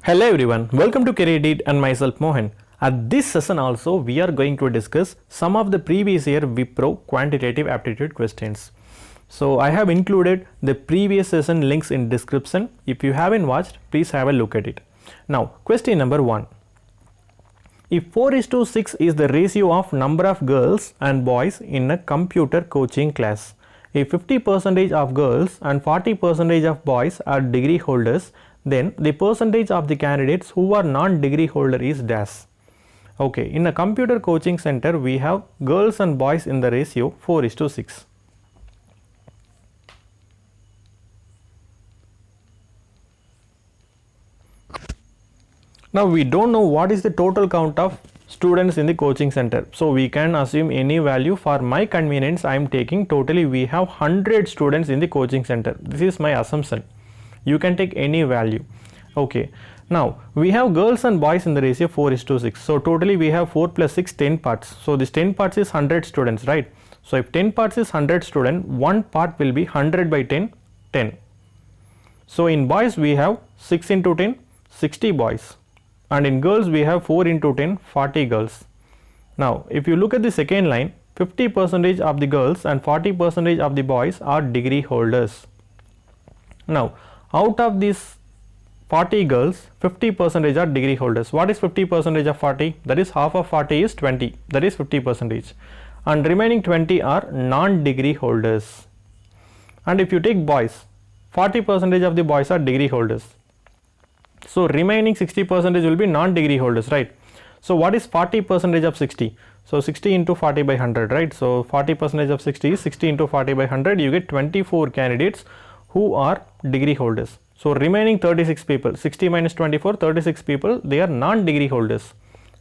Hello everyone, welcome to CareerDeed and myself Mohan. At this session also we are going to discuss some of the previous year Wipro quantitative aptitude questions. So I have included the previous session links in description. If you haven't watched, please have a look at it. Now question number 1. If 4:6 is the ratio of number of girls and boys in a computer coaching class, if 50% of girls and 40% of boys are degree holders, then the percentage of the candidates who are non-degree holder is dash. Okay, in a computer coaching center we have girls and boys in the ratio 4:6. Now we don't know what is the total count of students in the coaching center, so we can assume any value. For my convenience I am taking totally we have 100 students in the coaching center. This is my assumption. You can take any value. Okay, now we have girls and boys in the ratio 4:6. So totally we have 4 plus 6 10 parts. So this 10 parts is 100 students, right? So if 10 parts is 100 student, one part will be 100 by 10 10. So in boys we have 6 into 10 60 boys, and in girls we have 4 into 10 40 girls. Now if you look at the second line, 50% of the girls and 40% of the boys are degree holders. Now out of these 40 girls, 50% are degree holders. What is 50% of 40? That is half of 40 is 20. That is 50%. And remaining 20 are non-degree holders. And if you take boys, 40% of the boys are degree holders. So remaining 60% will be non-degree holders, right? So what is 40% of 60? So 60 into 40 by 100, right? So 40% of 60 is 60 into 40 by 100. You get 24 candidates who are degree holders. So remaining 36 people, 60 minus 24, 36 people, they are non-degree holders.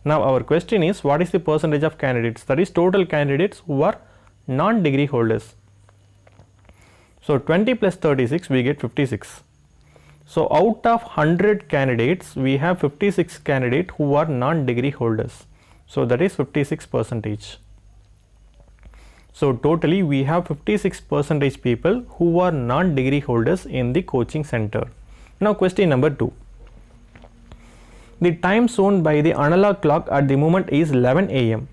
Now our question is, what is the percentage of candidates? That is total candidates who are non-degree holders. So 20 plus 36, we get 56. So out of 100 candidates, we have 56 candidates who are non-degree holders. So that is 56%. So totally we have 56% people who are non-degree holders in the coaching center. Now question number 2. The time shown by the analog clock at the moment is 11 am.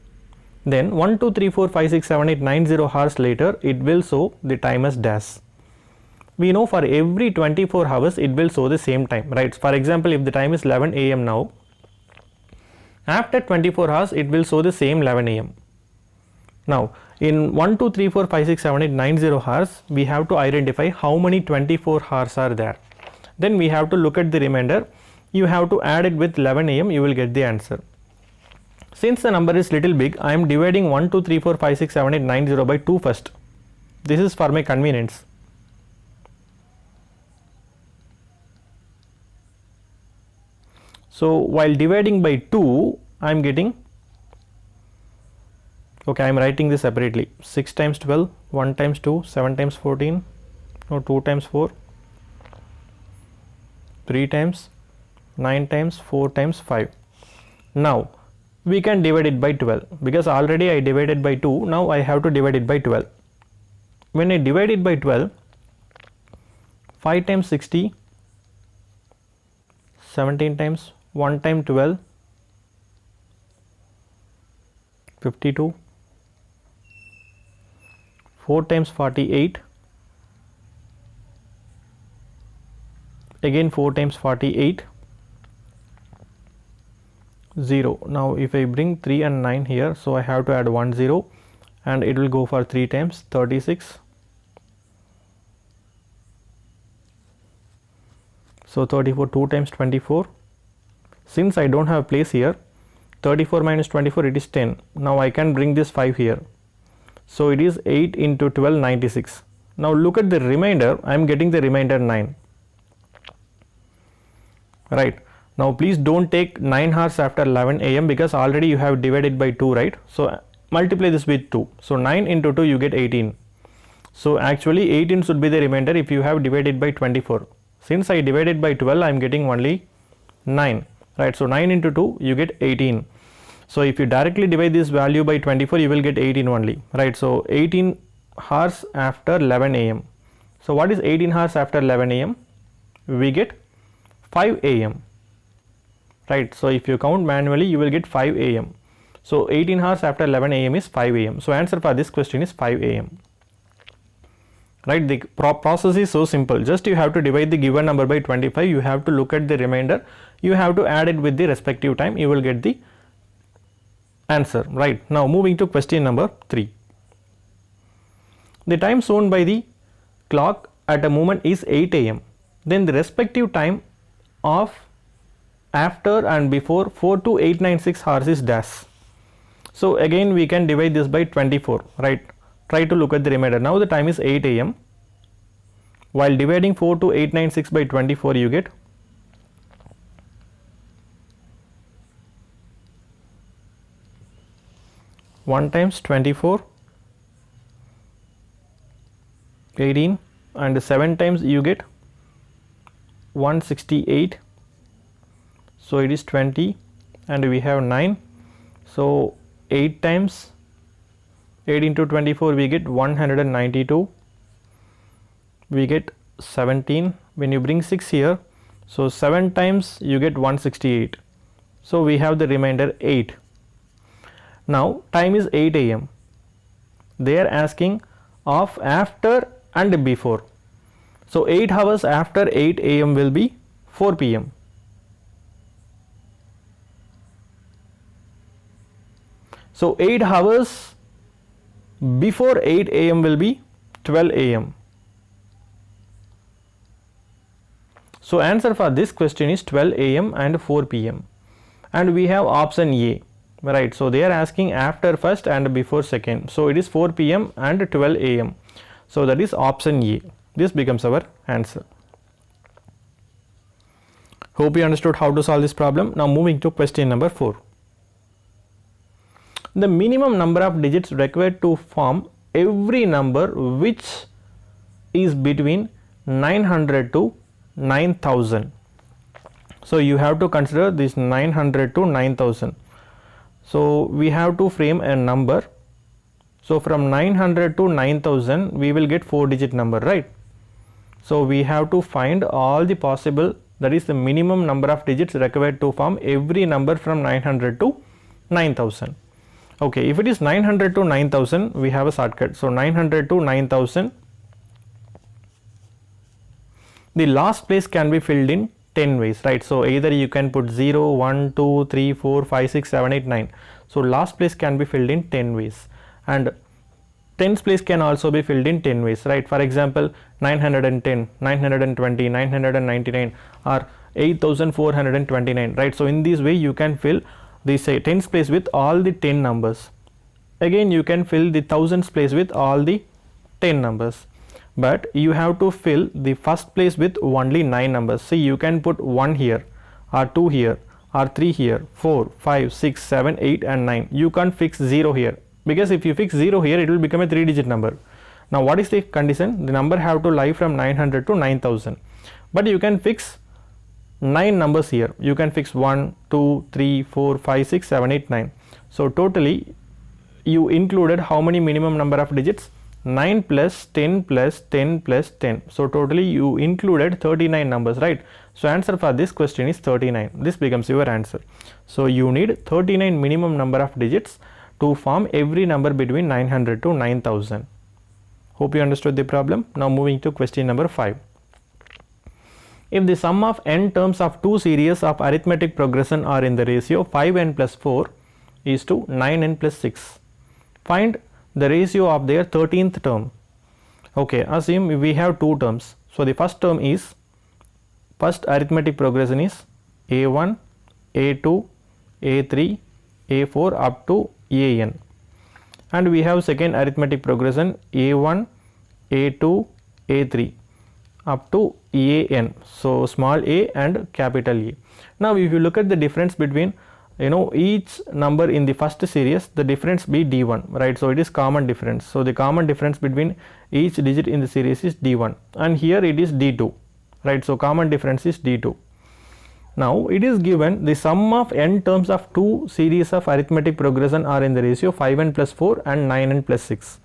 Then 1, 2, 3, 4, 5, 6, 7, 8, 9, 0 hours later it will show the time as dash. We know for every 24 hours it will show the same time, right? For example, if the time is 11 am now, after 24 hours it will show the same 11 am. Now in 1, 2, 3, 4, 5, 6, 7, 8, 9, 0 hours, we have to identify how many 24 hours are there. Then we have to look at the remainder. You have to add it with 11 am, you will get the answer. Since the number is little big, I am dividing 1, 2, 3, 4, 5, 6, 7, 8, 9, 0 by 2 first. This is for my convenience. So while dividing by 2, I am getting, okay, I am writing this separately. 6 times 12, 1 times 2, 7 times 14, no, 2 times 4, 3 times, 9 times, 4 times 5. Now we can divide it by 12 because already I divided by 2. Now I have to divide it by 12. When I divide it by 12, 5 times 60, 17 times, 1 time 12, 52, 4 times 48, again 4 times 48, 0. Now if I bring 3 and 9 here, so I have to add 1 0 and it will go for 3 times 36. So 34, 2 times 24. Since I don't have place here, 34 minus 24 it is 10. Now I can bring this 5 here. So it is 8 into 12, 96. Now look at the remainder. I am getting the remainder 9. Right. Now please don't take 9 hours after 11 am because already you have divided by 2, right? So multiply this with 2. So 9 into 2 you get 18. So actually 18 should be the remainder if you have divided by 24. Since I divided by 12, I am getting only 9. Right, so 9 into 2 you get 18. So if you directly divide this value by 24, you will get 18 only, right? So 18 hours after 11 am. So what is 18 hours after 11 am? We get 5 am. right? So if you count manually, you will get 5 a.m. So 18 hours after 11 a.m. is 5 a.m. So answer for this question is 5 a.m. Right, the process is so simple. Just you have to divide the given number by 25. You have to look at the remainder. You have to add it with the respective time. You will get the answer. Right, now moving to question number 3. The time shown by the clock at a moment is 8 a.m. Then the respective time of after and before 4 to 896 hours is dash. So again we can divide this by 24, right? Try to look at the remainder. Now the time is 8 a.m. While dividing 4 to 896 by 24, you get 1 times 24, 18, and 7 times you get 168. So it is 20, and we have 9. So 8 times 8 into 24, we get 192. We get 17. When you bring 6 here, so 7 times you get 168. So we have the remainder 8. Now time is 8 a.m. They are asking of after and before. So 8 hours after 8 a.m. will be 4 p.m. So 8 hours before 8 a.m. will be 12 a.m. So answer for this question is 12 a.m. and 4 p.m. And we have option A, right? So they are asking after first and before second. So it is 4 p.m. and 12 a.m. So that is option A. This becomes our answer. Hope you understood how to solve this problem. Now moving to question number 4. The minimum number of digits required to form every number which is between 900 to 9000. So you have to consider this 900 to 9000. So we have to frame a number. So from 900 to 9000 we will get 4-digit number, right? So we have to find all the possible, that is the minimum number of digits required to form every number from 900 to 9000. Okay, if it is 900 to 9000, we have a shortcut. So 900 to 9000, the last place can be filled in 10 ways, right? So either you can put 0, 1, 2, 3, 4, 5, 6, 7, 8, 9. So last place can be filled in 10 ways, and 10th place can also be filled in 10 ways, right? For example, 910, 920, 999 or 8429, right? So in this way you can fill the 10th place with all the 10 numbers. Again you can fill the 1000th place with all the 10 numbers, but you have to fill the first place with only 9 numbers. See, you can put 1 here or 2 here or 3 here, 4, 5, 6, 7, 8 and 9. You can't fix 0 here, because if you fix 0 here it will become a 3-digit number. Now what is the condition? The number have to lie from 900 to 9000, but you can fix 9 numbers here. You can fix 1, 2, 3, 4, 5, 6, 7, 8, 9. So totally you included how many minimum number of digits? 9 plus 10 plus 10 plus 10. So totally you included 39 numbers, right? So answer for this question is 39. This becomes your answer. So you need 39 minimum number of digits to form every number between 900 to 9000. Hope you understood the problem. Now moving to question number 5. If the sum of n terms of two series of arithmetic progression are in the ratio 5n plus 4 is to 9n plus 6, find the ratio of their 13th term. Okay, assume we have two terms. So the first term is, first arithmetic progression is a1, a2, a3, a4 up to an, and we have second arithmetic progression a1, a2, a3 up to an, so small a and capital A. Now if you look at the difference between each number in the first series, the difference be d1, right? So it is common difference. So the common difference between each digit in the series is d1, and here it is d2, right? So common difference is d2. Now it is given the sum of n terms of two series of arithmetic progression are in the ratio 5n plus 4 and 9n plus 6.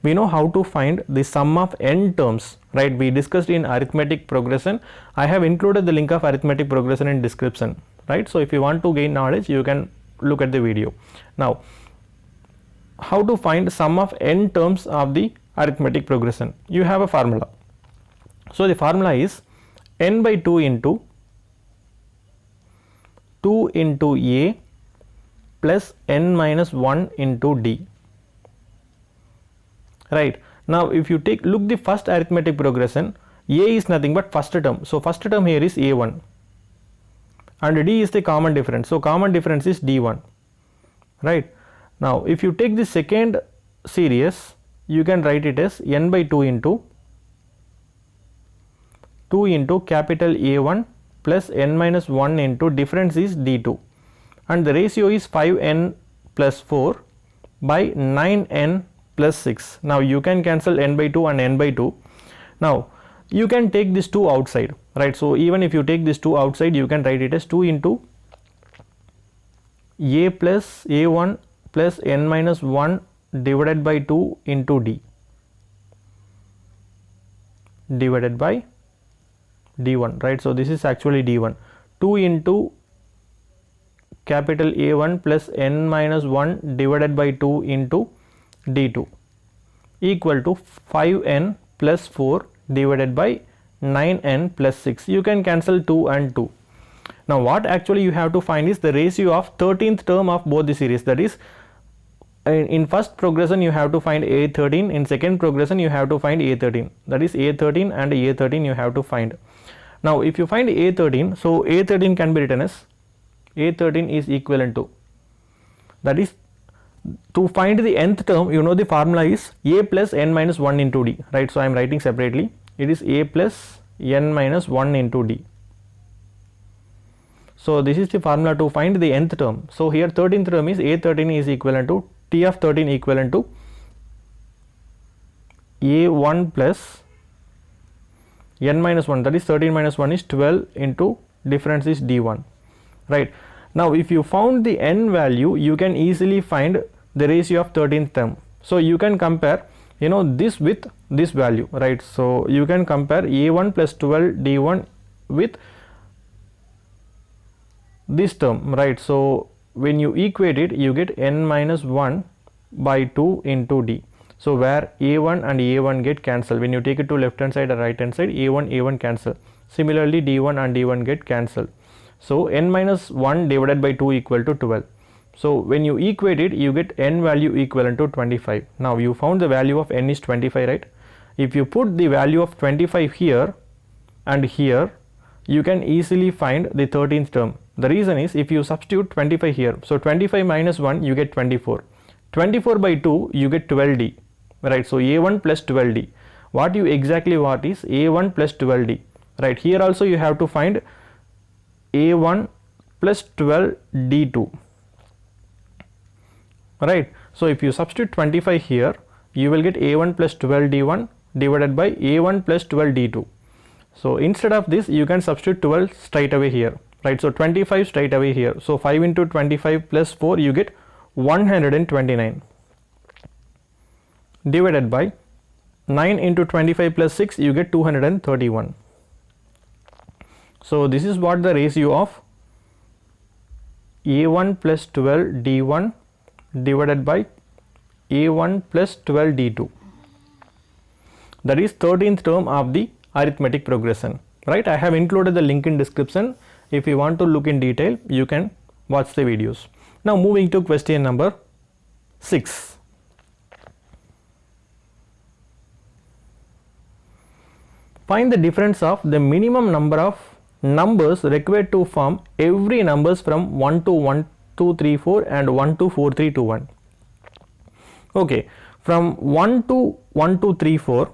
We know how to find the sum of n terms, right? We discussed in arithmetic progression. I have included the link of arithmetic progression in description. right? So if you want to gain knowledge, you can look at the video. Now, how to find sum of n terms of the arithmetic progression? You have a formula. So the formula is n by 2 into 2 into a plus n minus 1 into d, right? Now if you look the first arithmetic progression, a is nothing but first term, so first term here is a1 and d is the common difference, so common difference is d1, right? Now if you take the second series, you can write it as n by 2 into capital A1 plus n minus 1 into difference is d2, and the ratio is 5n plus 4 by 9n plus 6. Now you can cancel n by 2 and n by 2. Now you can take this 2 outside, right? So even if you take this 2 outside, you can write it as 2 into a plus a1 plus n minus 1 divided by 2 into d divided by d1, right? So this is actually d1. 2 into capital A1 plus n minus 1 divided by 2 into d2 equal to 5n plus 4 divided by 9n plus 6. You can cancel 2 and 2. Now what actually you have to find is the ratio of 13th term of both the series, that is in first progression you have to find a13, in second progression you have to find a13, that is a13 and a13 you have to find. Now if you find a13, so a13 can be written as a13 is equivalent to, that is to find the nth term, you know the formula is a plus n minus 1 into d, right? So I am writing separately, it is a plus n minus 1 into d. So this is the formula to find the nth term. So here 13th term is a13 is equivalent to t of 13 equivalent to a1 plus n minus 1, that is 13 minus 1 is 12 into difference is d1, right? Now if you found the n value, you can easily find the ratio of 13th term. So you can compare, you know, this with this value, right? So you can compare a1 plus 12 d1 with this term, right? So when you equate it, you get n minus 1 by 2 into d. So where a1 and a1 get cancelled, when you take it to left hand side or right hand side, a1 cancel. Similarly d1 and d1 get cancelled. So n minus 1 divided by 2 equal to 12. So when you equate it, you get n value equivalent to 25. Now you found the value of n is 25, right? If you put the value of 25 here and here, you can easily find the 13th term. The reason is if you substitute 25 here, so 25 minus 1 you get 24. 24 by 2 you get 12d, right? So a1 plus 12d. What you exactly want is a1 plus 12d, right? Here also you have to find a1 plus 12d2, right? So if you substitute 25 here, you will get a1 plus 12d1 divided by a1 plus 12d2. So instead of this, you can substitute 12 straight away here, right? So 25 straight away here. So 5 into 25 plus 4, you get 129 divided by 9 into 25 plus 6, you get 231. So this is what the ratio of a1 plus 12 d1 divided by a1 plus 12 d2, that is 13th term of the arithmetic progression, right? I have included the link in description. If you want to look in detail, you can watch the videos. Now moving to question number 6. Find the difference of the minimum number of numbers required to form every numbers from 1 to 1, 2, 3, 4 and 1 to 4, 3, 2, 1. Okay, from 1 to 1, 2, 3, 4,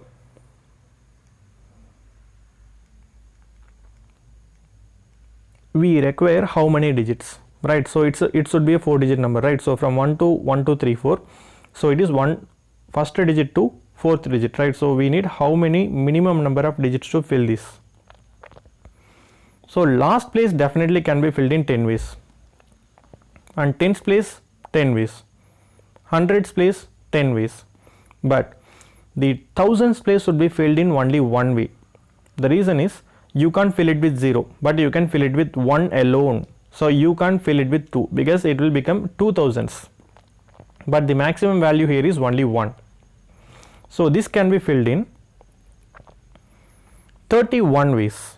we require how many digits, right? So it should be a 4-digit number, right? So from 1 to 1, 2, 3, 4, so it is first digit to 4th digit, right? So we need how many minimum number of digits to fill this. So last place definitely can be filled in 10 ways, and 10th place 10 ways, 100th place 10 ways, but the 1000th place should be filled in only one way. The reason is you can't fill it with 0, but you can fill it with 1 alone. So you can't fill it with 2 because it will become 2000s. But the maximum value here is only 1. So this can be filled in 31 ways.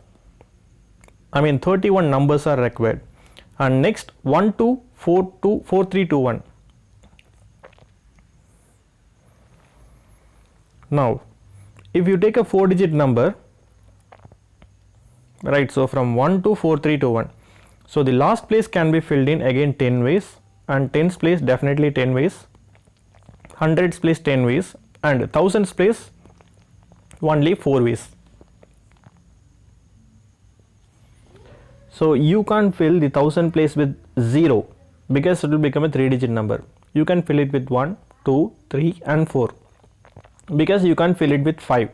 31 numbers are required. And next 1 2 4 2 4 3 2 1. Now if you take a 4-digit number, right, so from 1 to 4 3 2 1, so the last place can be filled in again 10 ways, and tens place definitely 10 ways, hundreds place 10 ways, and thousands place only 4 ways. So you can't fill the 1000 place with 0 because it will become a 3-digit number. You can fill it with 1 2 3 and 4 because you can't fill it with 5.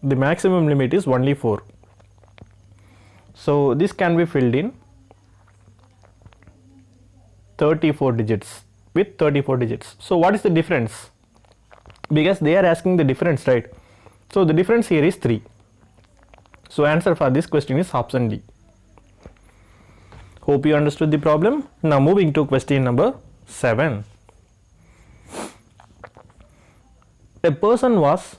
The maximum limit is only 4. So this can be filled in 34 digits with 34 digits. So what is the difference? Because they are asking the difference, right? So the difference here is 3. So answer for this question is option D. Hope you understood the problem. Now moving to question number 7. A person was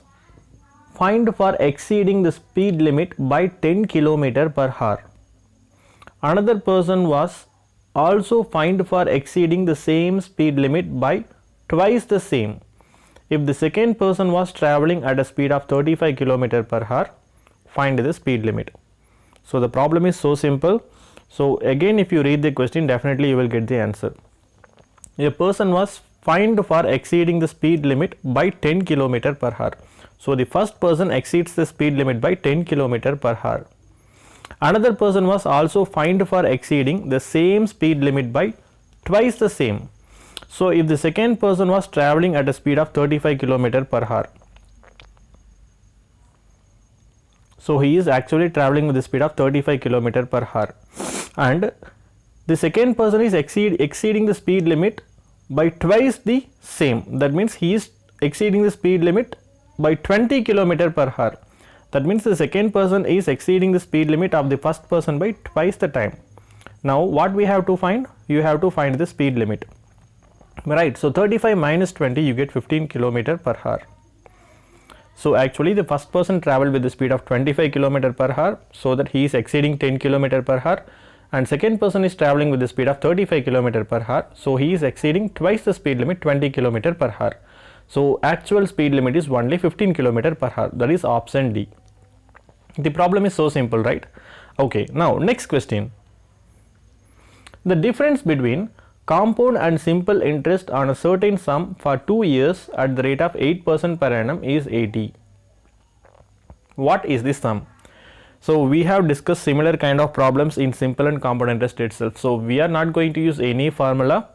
fined for exceeding the speed limit by 10 km per hour. Another person was also fined for exceeding the same speed limit by twice the same. If the second person was traveling at a speed of 35 km per hour, find the speed limit. So the problem is so simple. So again, if you read the question, definitely you will get the answer. A person was fined for exceeding the speed limit by 10 km per hour. So the first person exceeds the speed limit by 10 km per hour. Another person was also fined for exceeding the same speed limit by twice the same. So if the second person was traveling at a speed of 35 km per hour, so he is actually traveling with the speed of 35 km per hour, and the second person is exceeding the speed limit by twice the same. That means he is exceeding the speed limit by 20 km per hour. That means the second person is exceeding the speed limit of the first person by twice the time. Now what we have to find? You have to find the speed limit, right? So 35 minus 20, you get 15 km per hour. So actually the first person traveled with the speed of 25 km per hour, so that he is exceeding 10 km per hour, and second person is traveling with the speed of 35 km per hour, so he is exceeding twice the speed limit, 20 km per hour. So actual speed limit is only 15 km per hour. That is option D. The problem is so simple, right? Okay, now next question. The difference between compound and simple interest on a certain sum for 2 years at the rate of 8% per annum is 80. What is this sum? So we have discussed similar kind of problems in simple and compound interest itself. So we are not going to use any formula.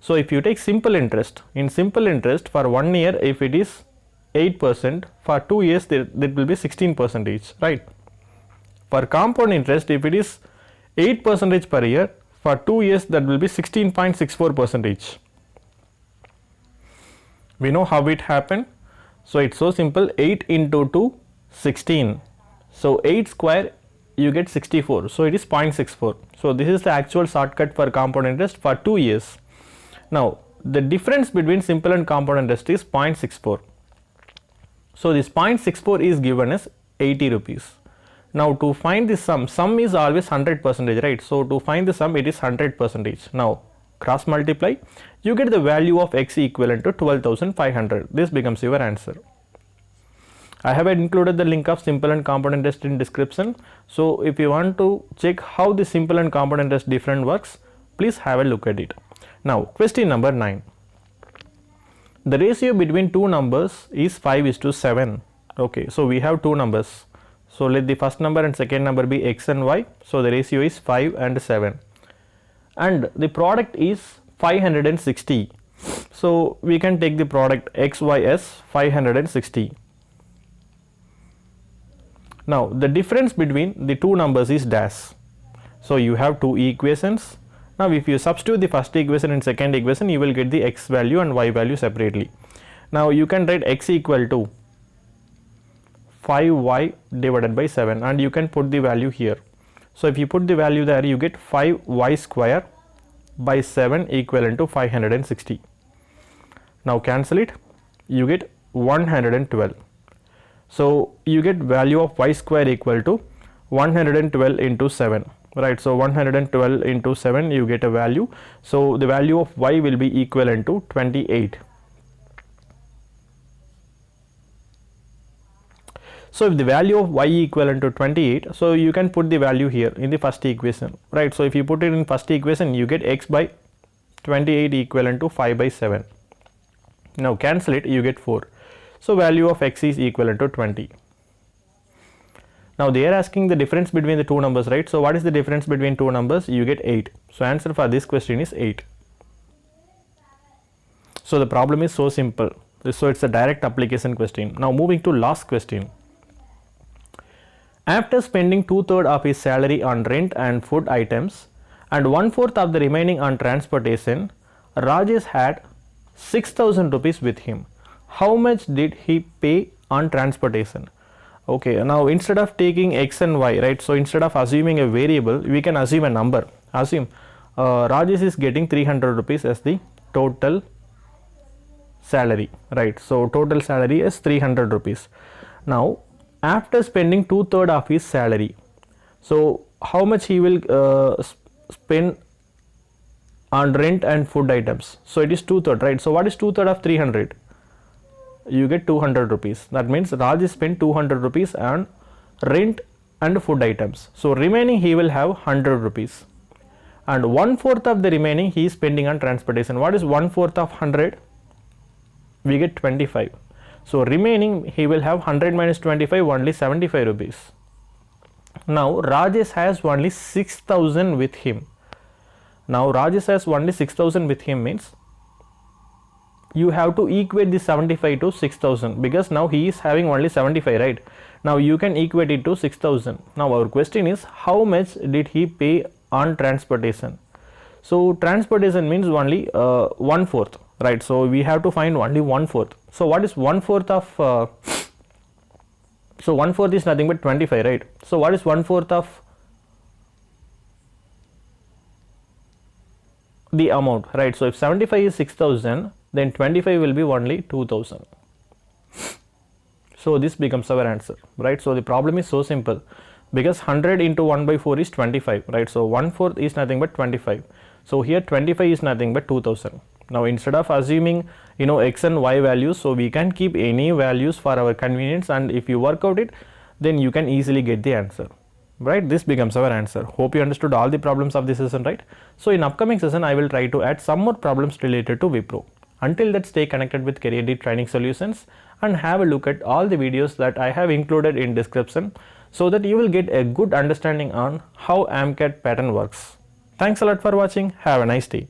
So if you take simple interest, in simple interest for 1 year, if it is 8%, for 2 years that will be 16% each, right? For compound interest, if it is 8% per year, for 2 years that will be 16.64% each. We know how it happened. So it's so simple, 8 into 2, 16. So 8 square, you get 64. So it is 0.64. So this is the actual shortcut for compound interest for 2 years. Now the difference between simple and compound interest is 0.64. So this 0.64 is given as 80 rupees. Now to find the sum is always 100%, right? So to find the sum, it is 100%. Now cross multiply, you get the value of x equivalent to 12,500. This becomes your answer. I have included the link of simple and compound interest in description. So if you want to check how the simple and compound interest different works, please have a look at it. Now question number 9. The ratio between two numbers is 5:7. Okay, so we have two numbers. So let the first number and second number be x and y. So the ratio is 5 and 7. And the product is 560. So we can take the product xy as 560. Now the difference between the two numbers is dash. So you have two equations. Now if you substitute the first equation and second equation, you will get the x value and y value separately. Now you can write x equal to 5y divided by 7, and you can put the value here. So if you put the value there, you get 5y square by 7 equivalent to 560. Now cancel it, you get 112. So you get value of y square equal to 112 into 7, right? So 112 into 7, you get a value. So the value of y will be equivalent to 28. So if the value of y equivalent to 28, so you can put the value here in the first equation, right? So if you put it in first equation, you get x by 28 equivalent to 5 by 7. Now cancel it, you get 4. So value of x is equivalent to 20. Now they are asking the difference between the two numbers, right? So what is the difference between two numbers? You get 8. So answer for this question is 8. So the problem is so simple. So it's a direct application question. Now moving to last question. After spending 2/3 of his salary on rent and food items and 1/4 of the remaining on transportation, Rajesh had 6,000 rupees with him. How much did he pay on transportation? Okay, now instead of taking x and y, right? So instead of assuming a variable, we can assume a number. Assume Rajesh is getting 300 rupees as the total salary, right? So total salary is 300 rupees. Now after spending 2/3 of his salary, so how much he will spend on rent and food items? So it is 2/3, right? So what is 2/3 of 300? You get 200 rupees. That means Raj spent 200 rupees on rent and food items. So remaining he will have 100 rupees. And 1/4 of the remaining he is spending on transportation. What is 1/4 of 100? We get 25. So remaining he will have 100 minus 25, only 75 rupees. Now Rajesh has only 6,000 with him. Now Rajesh has only 6,000 with him means you have to equate the 75 to 6,000 because now he is having only 75, right? Now you can equate it to 6,000. Now our question is how much did he pay on transportation? So transportation means only 1/4, right? So we have to find only 1/4. So what is 1/4 of so 1/4 is nothing but 25, right? So what is 1/4 of the amount, right? So if 75 is 6,000, then 25 will be only 2,000. So this becomes our answer, right? So the problem is so simple because 100 into 1 by 4 is 25, right? So 1/4 is nothing but 25. So here 25 is nothing but 2,000. Now instead of assuming x and y values, so we can keep any values for our convenience, and if you work out it, then you can easily get the answer, right? This becomes our answer. Hope you understood all the problems of this session, right? So in upcoming session I will try to add some more problems related to Wipro. Until that, stay connected with CareerD Training Solutions and have a look at all the videos that I have included in description so that you will get a good understanding on how AMCAT pattern works. Thanks a lot for watching. Have a nice day.